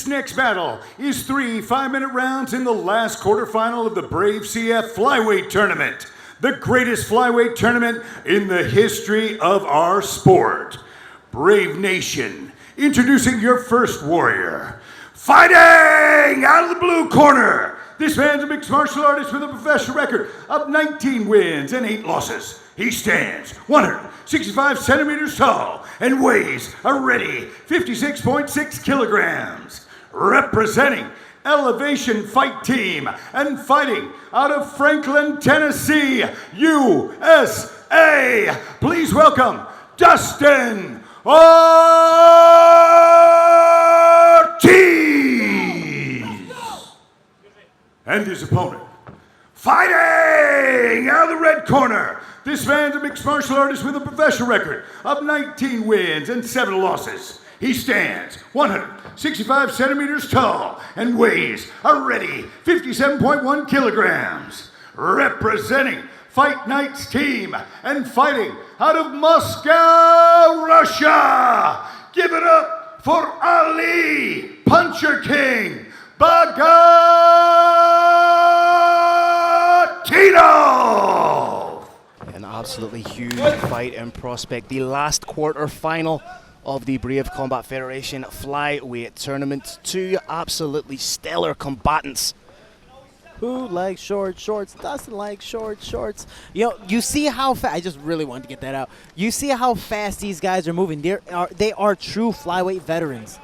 This next battle is 3 5-minute rounds in the last quarterfinal of the Brave CF Flyweight Tournament, the greatest flyweight tournament in the history of our sport. Brave Nation, introducing your first warrior. Fighting out of the blue corner, this man's a mixed martial artist with a professional record of 19 wins and 8 losses. He stands 165 centimeters tall and weighs a ready 56.6 kilograms. Representing Elevation Fight Team and fighting out of Franklin, Tennessee, USA. Please welcome Dustin Ortiz. And his opponent, fighting out of the red corner, this man's a mixed martial artist with a professional record of 19 wins and 7 losses. He stands 165 centimeters tall and weighs a ready 57.1 kilograms. Representing Fight Night's team and fighting out of Moscow, Russia. Give it up for Ali Puncher King Bagatino. An absolutely huge fight in prospect. The last quarter-final of the Brave Combat Federation Flyweight Tournament. 2 absolutely stellar combatants. Who likes short shorts? Doesn't like short shorts. You know, you see how fast. I just really wanted to get that out. You see how fast these guys are moving. They are true flyweight veterans.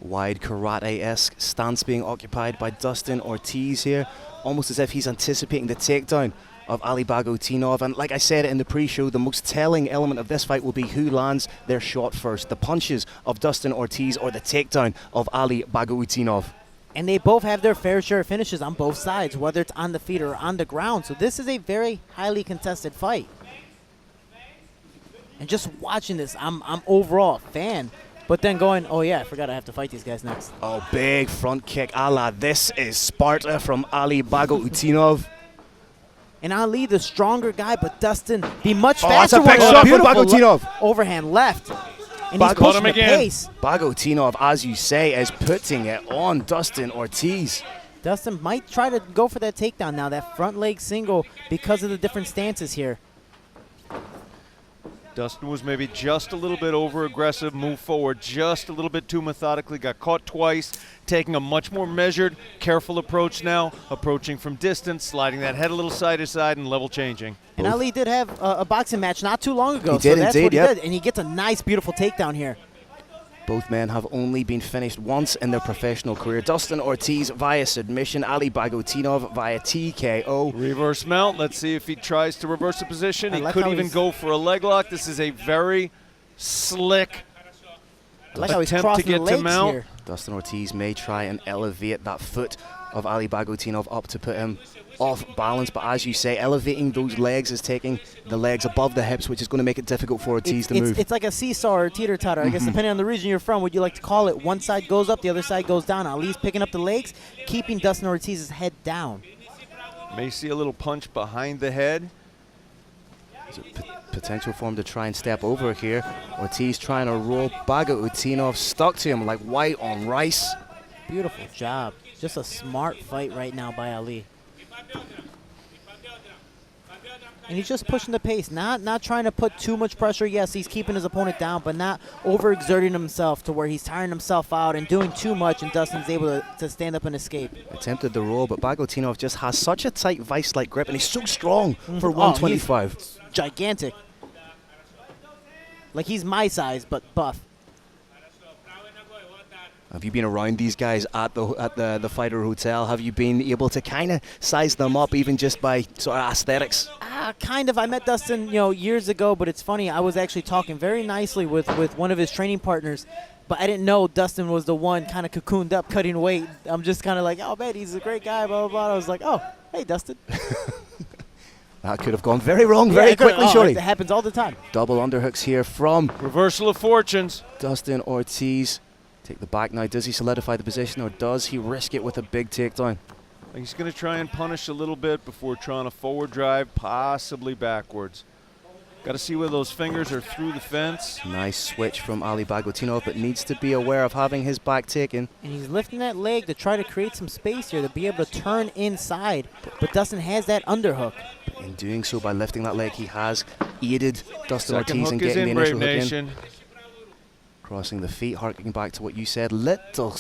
Wide karate-esque stance being occupied by Dustin Ortiz here, almost as if he's anticipating the takedown of Ali Bagotinov. And like I said in the pre-show, the most telling element of this fight will be who lands their shot first, the punches of Dustin Ortiz or the takedown of Ali Bagotinov. And they both have their fair share of finishes on both sides, whether it's on the feet or on the ground. So this is a very highly contested fight. And just watching this, I'm overall a fan. But then going, oh yeah, I forgot I have to fight these guys next. Oh, big front kick a la This Is Sparta from Ali Bagotinov. And Ali, the stronger guy, but Dustin, the much faster one. That's a big shot for Bagotinov. Overhand left. And he's pushing the pace. Bagotinov, as you say, is putting it on Dustin Ortiz. Dustin might try to go for that takedown now, that front leg single, because of the different stances here. Dustin was maybe just a little bit over-aggressive, moved forward just a little bit too methodically, got caught twice, taking a much more measured, careful approach now, approaching from distance, sliding that head a little side to side and level changing. And Ali did have a boxing match not too long ago. He did indeed, yep. And he gets a nice, beautiful takedown here. Both men have only been finished once in their professional career. Dustin Ortiz via submission, Ali Bagotinov via TKO. Reverse mount. Let's see if he tries to reverse the position. He could even go for a leg lock. This is a very slick attempt to get to mount. Here. Dustin Ortiz may try and elevate that foot of Ali Bagotinov up to put him off balance, but as you say, elevating those legs is taking the legs above the hips, which is going to make it difficult for Ortiz to move. It's like a seesaw or a teeter-totter. I guess depending on the region you're from, what you like to call it. One side goes up, the other side goes down. Ali's picking up the legs, keeping Dustin Ortiz's head down. May see a little punch behind the head. There's a potential for him to try and step over here. Ortiz trying to roll. Bagotinov stuck to him like white on rice. Beautiful job. Just a smart fight right now by Ali. And he's just pushing the pace, not trying to put too much pressure. Yes, he's keeping his opponent down, but not overexerting himself to where he's tiring himself out and doing too much, and Dustin's able to stand up and escape. Attempted the roll, but Bagotinov just has such a tight vice-like grip, and he's so strong for 125. He's gigantic. Like he's my size, but buff. Have you been around these guys at the Fighter Hotel? Have you been able to kind of size them up, even just by sort of aesthetics? Kind of. I met Dustin, years ago, but it's funny. I was actually talking very nicely with one of his training partners, but I didn't know Dustin was the one kind of cocooned up, cutting weight. I'm just kind of like, oh man, he's a great guy, blah blah blah. I was like, oh, hey Dustin. That could have gone very wrong very quickly, surely. It happens all the time. Double underhooks here from Reversal of fortunes. Dustin Ortiz. Take the back now. Does he solidify the position, or does he risk it with a big takedown? He's going to try and punish a little bit before trying to forward drive, possibly backwards. Got to see whether those fingers are through the fence. Nice switch from Ali Bagotinov, but needs to be aware of having his back taken. And he's lifting that leg to try to create some space here to be able to turn inside. But Dustin has that underhook. In doing so, by lifting that leg, he has aided Dustin Second Ortiz in hook is getting in, the initial Brave hook in. Nation. Crossing the feet, harking back to what you said. Little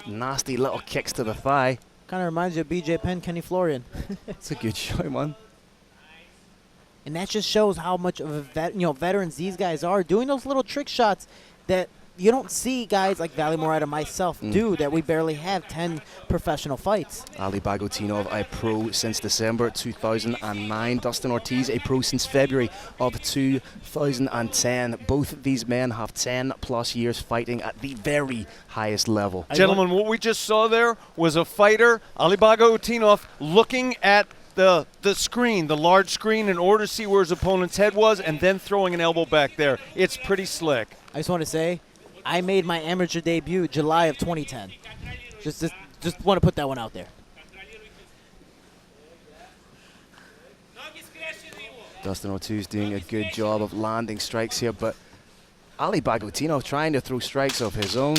nasty little kicks to the thigh. Kind of reminds you of BJ Penn, Kenny Florian. It's a good shot, man. And that just shows how much of a veterans these guys are, doing those little trick shots that you don't see guys like Valley Morata, myself, do, that we barely have 10 professional fights. Ali Bagotinov, a pro since December 2009. Dustin Ortiz, a pro since February of 2010. Both of these men have 10 plus years fighting at the very highest level. Gentlemen, what we just saw there was a fighter, Ali Bagotinov, looking at the screen, the large screen, in order to see where his opponent's head was, and then throwing an elbow back there. It's pretty slick. I just want to say, I made my amateur debut July of 2010. Just want to put that one out there. Dustin Ortiz doing a good job of landing strikes here, but Ali Bagotinov trying to throw strikes of his own.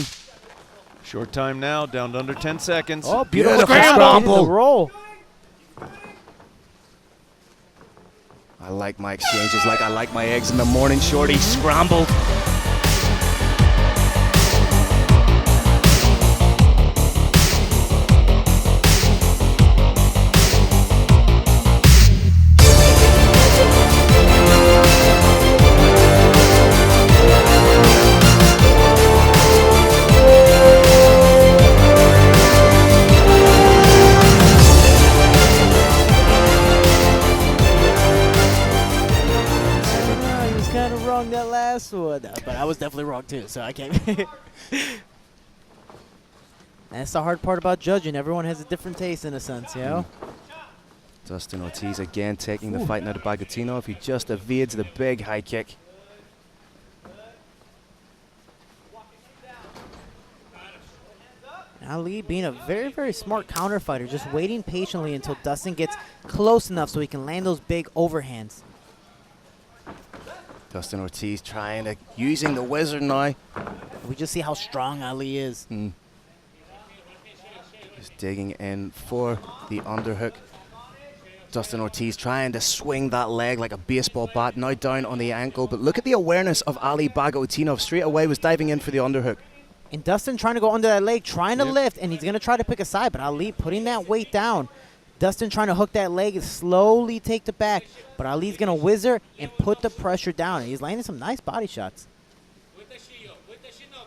Short time now, down to under 10 seconds. Oh, beautiful scramble. The roll. I like my exchanges like I like my eggs in the morning, Shorty. Scrambled. That last one, but I was definitely wrong too, so I can't. That's the hard part about judging. Everyone has a different taste in a sense, you know? Dustin Ortiz again taking the fight out of Bagotinov. He just evades the big high kick. Ali being a very, very smart counter fighter, just waiting patiently until Dustin gets close enough so he can land those big overhands. Dustin Ortiz using the wizard now. We just see how strong Ali is. Just digging in for the underhook. Dustin Ortiz trying to swing that leg like a baseball bat, now down on the ankle. But look at the awareness of Ali Bagotinov. Straight away was diving in for the underhook. And Dustin trying to go under that leg, trying to lift, and he's going to try to pick a side, but Ali putting that weight down. Dustin trying to hook that leg and slowly take the back, but Ali's going to whizzer and put the pressure down. And he's landing some nice body shots.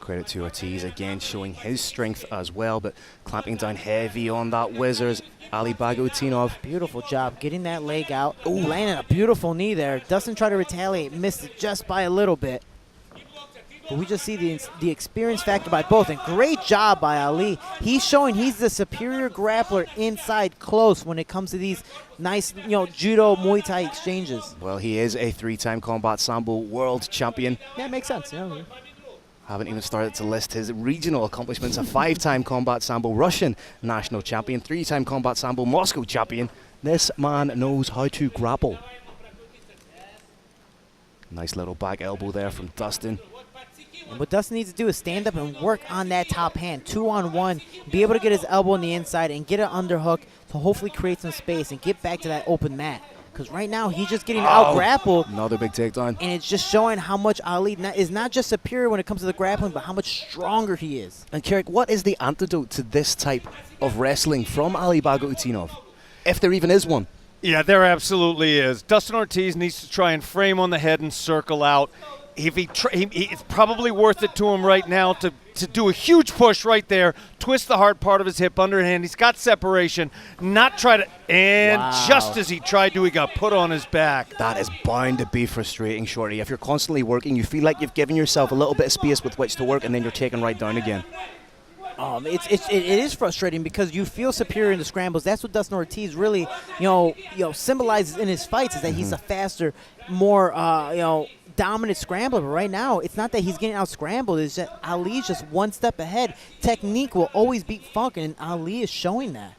Credit to Ortiz again, showing his strength as well, but clamping down heavy on that whizzers. Ali Bagotinov. Beautiful job getting that leg out. Ooh, landing a beautiful knee there. Dustin tried to retaliate, missed it just by a little bit. But we just see the experience factor by both, and great job by Ali. He's showing he's the superior grappler inside close when it comes to these nice, judo, Muay Thai exchanges. Well, he is a 3-time combat sambo world champion. Yeah, it makes sense. Haven't even started to list his regional accomplishments. A 5-time combat sambo Russian national champion, 3-time combat sambo Moscow champion. This man knows how to grapple. Nice little back elbow there from Dustin. And what Dustin needs to do is stand up and work on that top hand, 2-on-1, be able to get his elbow on the inside and get an underhook to hopefully create some space and get back to that open mat. Because right now he's just getting out-grappled. Another big takedown. And it's just showing how much Ali is not just superior when it comes to the grappling, but how much stronger he is. And Carrick, what is the antidote to this type of wrestling from Ali Bagotinov, if there even is one? Yeah, there absolutely is. Dustin Ortiz needs to try and frame on the head and circle out. It's probably worth it to him right now to do a huge push right there, twist the hard part of his hip underhand. He's got separation, not try to, and just as he tried to, he got put on his back. That is bound to be frustrating, Shorty. If you're constantly working, you feel like you've given yourself a little bit of space with which to work, and then you're taken right down again. It is frustrating because you feel superior in the scrambles. That's what Dustin Ortiz really, symbolizes in his fights, is that he's a faster, more, dominant scrambler. But right now, it's not that he's getting out scrambled. It's that Ali's just one step ahead. Technique will always beat funk, and Ali is showing that.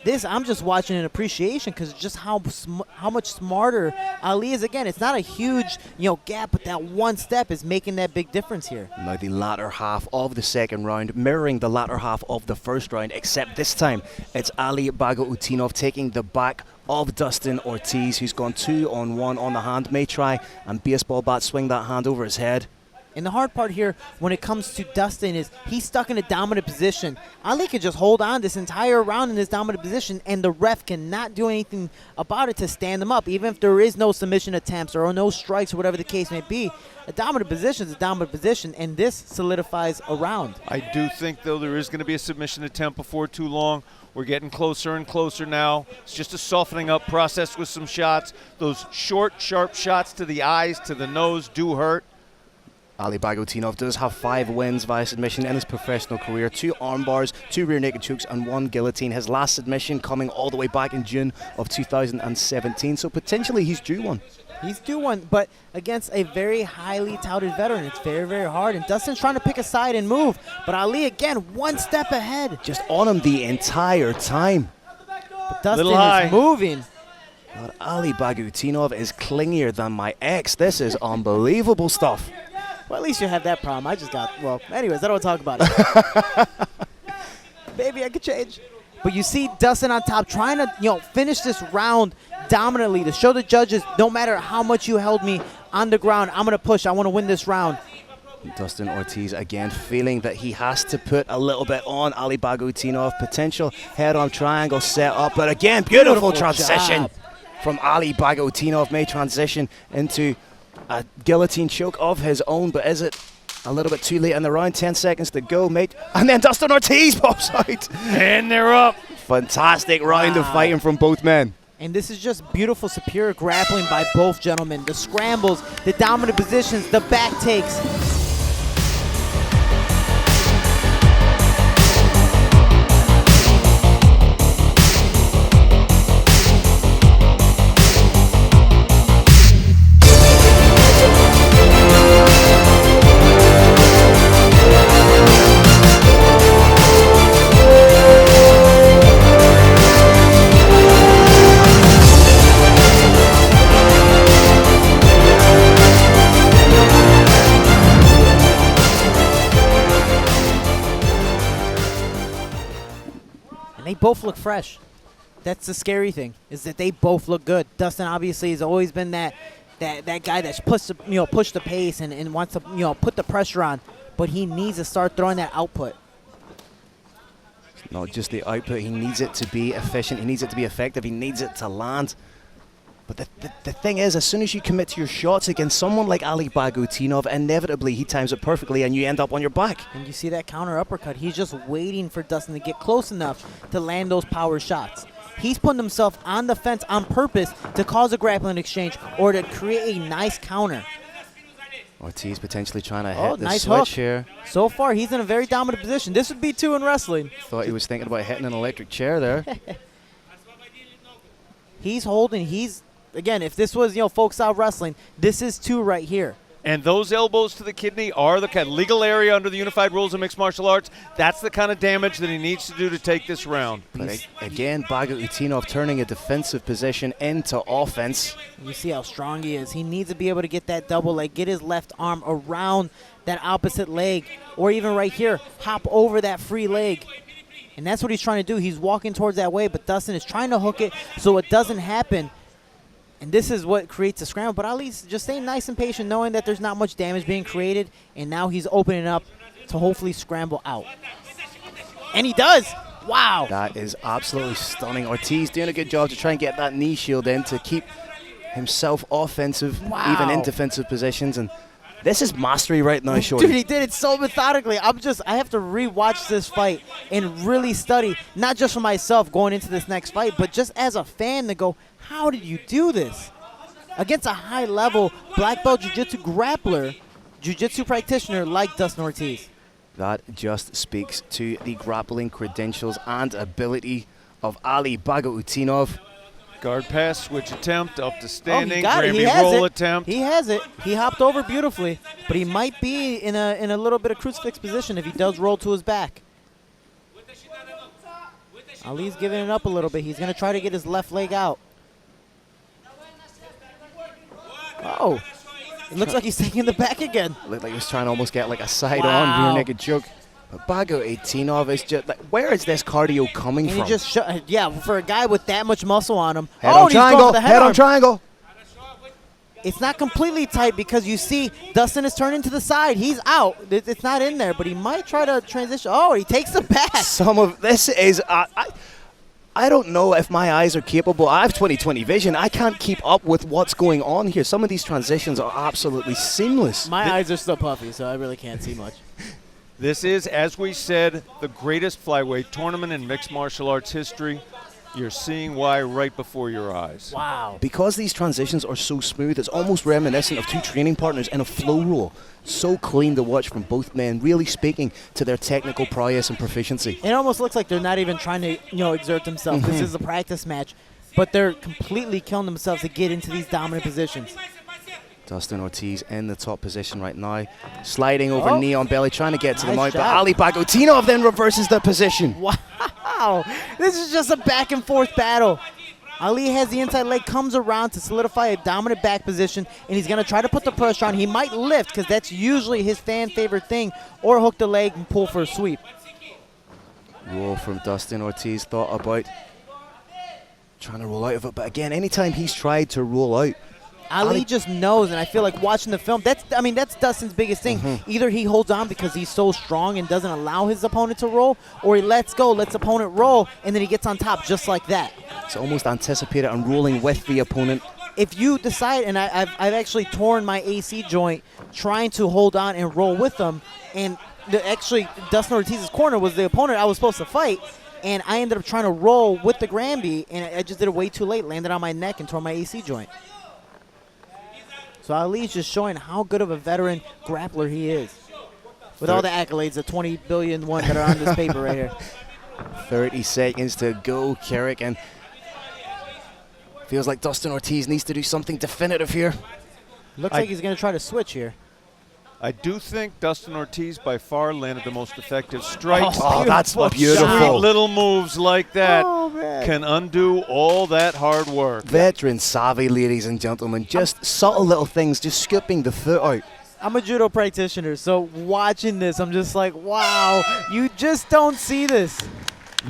this, I'm just watching an appreciation because just how much smarter Ali is. Again, it's not a huge gap, but that one step is making that big difference here. Now the latter half of the second round, mirroring the latter half of the first round, except this time it's Ali Bagautinov taking the back of Dustin Ortiz, who's gone 2-on-1 on the hand. May try and baseball bat swing that hand over his head. And the hard part here when it comes to Dustin is he's stuck in a dominant position. Ali can just hold on this entire round in this dominant position, and the ref cannot do anything about it to stand him up. Even if there is no submission attempts or no strikes or whatever the case may be, a dominant position is a dominant position, and this solidifies a round. I do think, though, there is going to be a submission attempt before too long. We're getting closer and closer now. It's just a softening up process with some shots. Those short, sharp shots to the eyes, to the nose do hurt. Ali Bagautinov does have 5 wins via submission in his professional career, 2 arm bars, 2 rear naked chokes, and 1 guillotine. His last submission coming all the way back in June of 2017, so potentially he's due one. He's due one, but against a very highly touted veteran, it's very, very hard. And Dustin's trying to pick a side and move, but Ali, again, one step ahead. Just on him the entire time. But Dustin is moving. But Ali Bagautinov is clingier than my ex. This is unbelievable stuff. Well, at least you have that problem. I just got, well, anyways, I don't want to talk about it. Baby, I could change. But you see Dustin on top trying to, finish this round dominantly to show the judges, no matter how much you held me on the ground, I'm going to push. I want to win this round. Dustin Ortiz again feeling that he has to put a little bit on Ali Bagautinov. Potential head-on triangle set up. But again, beautiful transition job from Ali Bagautinov. May transition into a guillotine choke of his own, but is it a little bit too late in the round? 10 seconds to go, mate. And then Dustin Ortiz pops out. And they're up. Fantastic round of fighting from both men. And this is just beautiful, superior grappling by both gentlemen. The scrambles, the dominant positions, the back takes. They both look fresh. That's the scary thing, is that they both look good. Dustin obviously has always been that guy that's push the pace and wants to put the pressure on, but he needs to start throwing that output. Not just the output, he needs it to be efficient, he needs it to be effective, he needs it to land. But the thing is, as soon as you commit to your shots against someone like Ali Bagautinov, inevitably he times it perfectly and you end up on your back. And you see that counter uppercut. He's just waiting for Dustin to get close enough to land those power shots. He's putting himself on the fence on purpose to cause a grappling exchange or to create a nice counter. Ortiz potentially trying to hit the nice switch hook here. So far, he's in a very dominant position. This would be 2 in wrestling. Thought he was thinking about hitting an electric chair there. He's holding. Again, if this was, folk style wrestling, this is 2 right here. And those elbows to the kidney are the kind of legal area under the unified rules of mixed martial arts. That's the kind of damage that he needs to do to take this round. But again, Bagautinov turning a defensive position into offense. You see how strong he is. He needs to be able to get that double leg, get his left arm around that opposite leg, or even right here, hop over that free leg. And that's what he's trying to do. He's walking towards that way, but Dustin is trying to hook it so it doesn't happen. And this is what creates a scramble. But Ali's just staying nice and patient, knowing that there's not much damage being created. And now he's opening up to hopefully scramble out. And he does. Wow. That is absolutely stunning. Ortiz doing a good job to try and get that knee shield in to keep himself offensive, even in defensive positions. And this is mastery right now, Shorty. Dude, he did it so methodically. I have to re-watch this fight and really study, not just for myself going into this next fight, but just as a fan to go, how did you do this? Against a high-level black belt jiu-jitsu grappler, jiu-jitsu practitioner like Dustin Ortiz. That just speaks to the grappling credentials and ability of Ali Bagautinov. Guard pass, switch attempt, up to standing, Grammy roll attempt. He has it. He hopped over beautifully, but he might be in a little bit of crucifix position if he does roll to his back. Ali's giving it up a little bit. He's going to try to get his left leg out. Oh, it looks like he's taking the back again. Looked like he was trying to almost get like a side-on rear naked choke. But Bagautinov is just like, where is this cardio coming And from? he just yeah, for a guy with that much muscle on him. Head oh, on and he's going triangle, for the head on arm. triangle. It's not completely tight because you see Dustin is turning to the side. He's out. It's not in there, but he might try to transition. Oh, he takes the back. Some of this is, I don't know if my eyes are capable. I have 20/20 vision. I can't keep up with what's going on here. Some of these transitions are absolutely seamless. My eyes are still puffy, so I really can't see much. This is, as we said, the greatest flyweight tournament in mixed martial arts history. You're seeing why right before your eyes. Wow. Because these transitions are so smooth, it's almost reminiscent of two training partners in a flow roll. So clean to watch from both men, really speaking to their technical prowess and proficiency. It almost looks like they're not even trying to, exert themselves. This is a practice match, but they're completely killing themselves to get into these dominant positions. Dustin Ortiz in the top position right now, sliding over knee on belly, trying to get to the mount, but Ali Bagautinov then reverses the position. Wow, this is just a back and forth battle. Ali has the inside leg, comes around to solidify a dominant back position, and he's going to try to put the pressure on. He might lift, because that's usually his fan favorite thing, or hook the leg and pull for a sweep. Roll from Dustin Ortiz, thought about trying to roll out of it, but again, anytime he's tried to roll out, Ali just knows, and I feel like watching the film, that's Dustin's biggest thing. Either he holds on because he's so strong and doesn't allow his opponent to roll, or he lets go, lets opponent roll, and then he gets on top just like that. It's almost anticipated and rolling with the opponent. If you decide, and I've actually torn my AC joint trying to hold on and roll with them, and actually Dustin Ortiz's corner was the opponent I was supposed to fight, and I ended up trying to roll with the Granby, and I just did it way too late, landed on my neck and tore my AC joint. So Ali's just showing how good of a veteran grappler he is. With all the accolades, the 20 billion one that are on this paper right here. 30 seconds to go, Carrick, and feels like Dustin Ortiz needs to do something definitive here. Looks like he's going to try to switch here. I do think Dustin Ortiz by far landed the most effective strikes. Oh, that's Sweet beautiful. little moves like that man. can undo all that hard work. Veteran savvy, ladies and gentlemen. Just subtle little things, just scooping the foot out. I'm a judo practitioner, so watching this, I'm just like, wow, you just don't see this.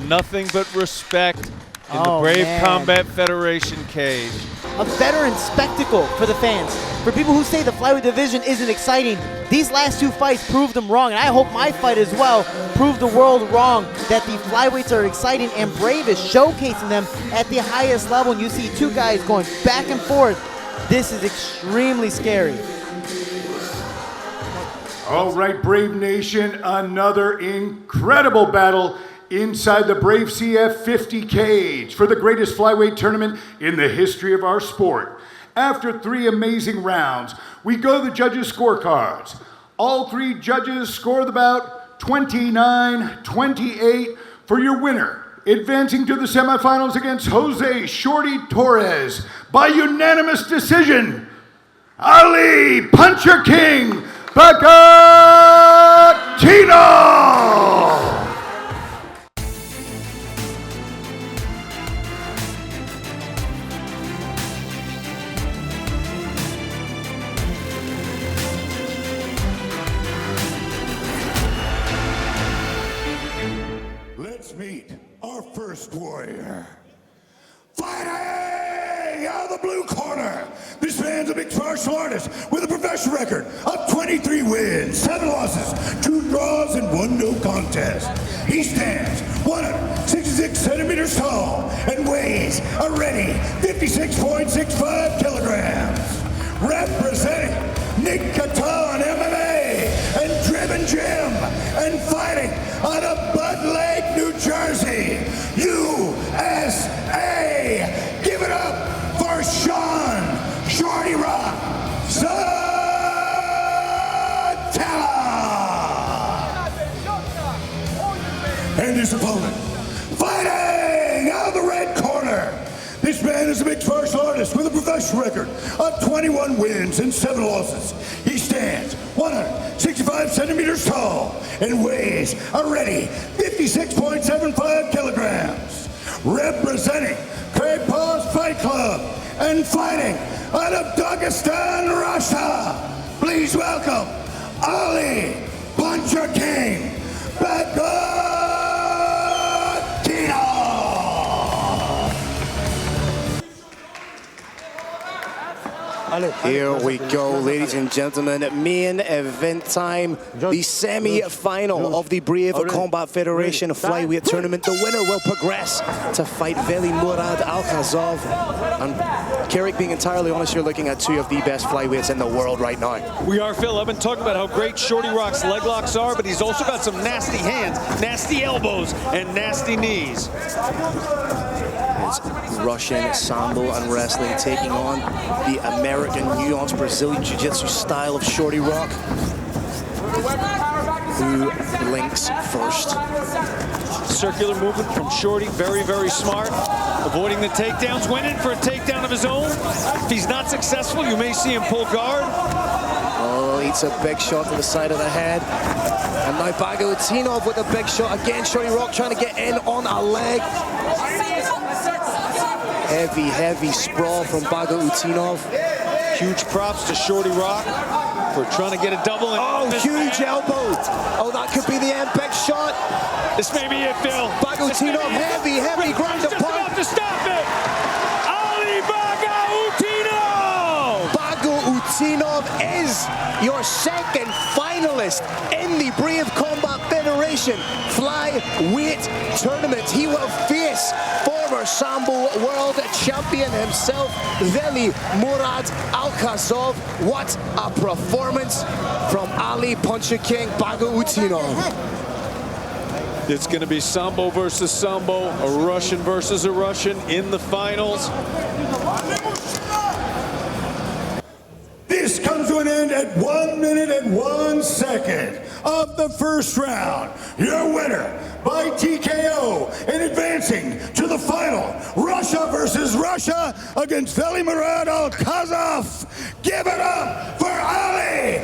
Nothing but respect in the Oh, Brave man. Combat Federation cage. A veteran spectacle for the fans. For people who say the flyweight division isn't exciting, these last two fights proved them wrong, and I hope my fight as well proved the world wrong, that the flyweights are exciting, and Brave is showcasing them at the highest level, and you see two guys going back and forth. This is extremely scary. All right, Brave Nation, another incredible battle inside the Brave CF 50 cage for the greatest flyweight tournament in the history of our sport. After 3 amazing rounds, we go to the judges' scorecards. All 3 judges scored about 29-28 for your winner, advancing to the semifinals against Jose Shorty Torres by unanimous decision, Ali Puncher King Bagautinov! Let's meet our first warrior. Fighting out of the blue corner. This man's a mixed martial artist with a professional record of 23 wins, 7 losses, 2 draws, and 1 no contest. He stands 166 centimeters tall and weighs a ready 56.65 kilograms. Representing Nick Catan MMA and Driven Gym and fighting out of Bud Lake, New Jersey, USA. Give it up for Sean Shorty Rock Santella. And his opponent, fighting out of the red corner. This man is a mixed martial artist with a professional record of 21 wins and 7 losses. He stands 165 centimeters tall and weighs a ready 56.75 kilograms. representing Krepos Fight Club and fighting out of Dagestan, Russia. Please welcome Ali Puncher King Bagotinov. Here we go, ladies and gentlemen. Main event time. The semi-final of the Brave Combat Federation Flyweight Tournament. The winner will progress to fight Veli Murad Alkhazov. And Carrick, being entirely honest, you're looking at two of the best flyweights in the world right now. We are, Phil. I've been talking about how great Shorty Rock's leg locks are, but he's also got some nasty hands, nasty elbows, and nasty knees. It's Russian Sambo and wrestling taking on the American nuanced Brazilian Jiu-Jitsu style of Shorty Rock. Who blinks first? Circular movement from Shorty, very, very smart. Avoiding the takedowns, went in for a takedown of his own. If he's not successful, you may see him pull guard. Oh, eats a big shot to the side of the head. And now Bagotinov with a big shot again. Shorty Rock trying to get in on a leg. Heavy, heavy sprawl from Bagotinov. Huge props to Shorty Rock for trying to get a double. Oh, huge elbow. Oh, that could be the end. Big shot. This may be it, Phil. Bagotinov, heavy, heavy ground just upon. about to stop it. Ali Bagotinov! Bagotinov is your second finalist in the Brave Combat Federation Flyweight Tournament. He will face former Sambo World Champion himself, Veli Murad Alkhazov. What a performance from Ali Puncher King Bagotinov. It's going to be Sambo versus Sambo, a Russian versus a Russian in the finals. This comes to an end at 1 minute and 1 second of the first round. Your winner by TKO and advancing to the final, Russia versus Russia against Veli Murad Alkhazov. Give it up for Ali